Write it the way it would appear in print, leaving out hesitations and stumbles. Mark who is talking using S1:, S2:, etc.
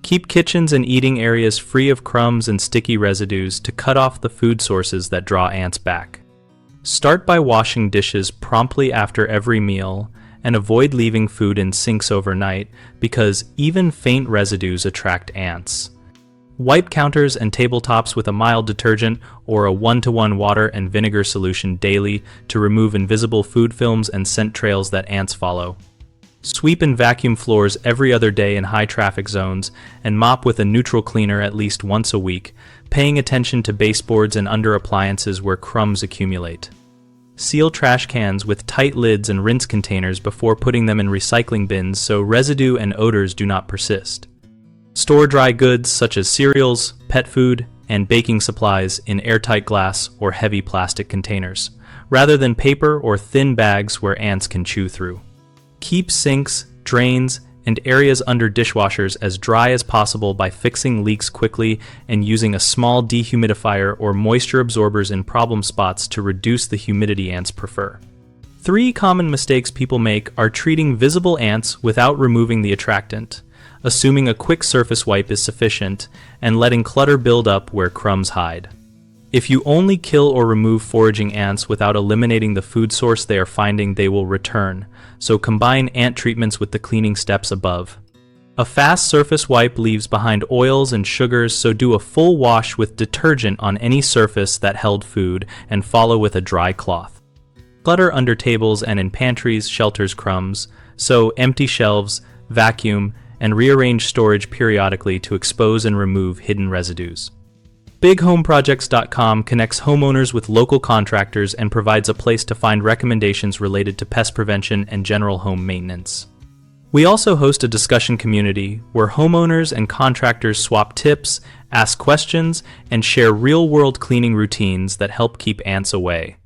S1: Keep kitchens and eating areas free of crumbs and sticky residues to cut off the food sources that draw ants back. Start by washing dishes promptly after every meal and avoid leaving food in sinks overnight because even faint residues attract ants. Wipe counters and tabletops with a mild detergent or a 1-to-1 water and vinegar solution daily to remove invisible food films and scent trails that ants follow. Sweep and vacuum floors every other day in high traffic zones and mop with a neutral cleaner at least once a week, paying attention to baseboards and under appliances where crumbs accumulate. Seal trash cans with tight lids and rinse containers before putting them in recycling bins so residue and odors do not persist. Store dry goods such as cereals, pet food, and baking supplies in airtight glass or heavy plastic containers, rather than paper or thin bags where ants can chew through. Keep sinks, drains, and areas under dishwashers as dry as possible by fixing leaks quickly and using a small dehumidifier or moisture absorbers in problem spots to reduce the humidity ants prefer. 3 common mistakes people make are treating visible ants without removing the attractant, assuming a quick surface wipe is sufficient, and letting clutter build up where crumbs hide. If you only kill or remove foraging ants without eliminating the food source they are finding, they will return, so combine ant treatments with the cleaning steps above. A fast surface wipe leaves behind oils and sugars, so do a full wash with detergent on any surface that held food and follow with a dry cloth. Clutter under tables and in pantries shelters crumbs, so empty shelves, vacuum, and rearrange storage periodically to expose and remove hidden residues. BigHomeProjects.com connects homeowners with local contractors and provides a place to find recommendations related to pest prevention and general home maintenance. We also host a discussion community where homeowners and contractors swap tips, ask questions, and share real-world cleaning routines that help keep ants away.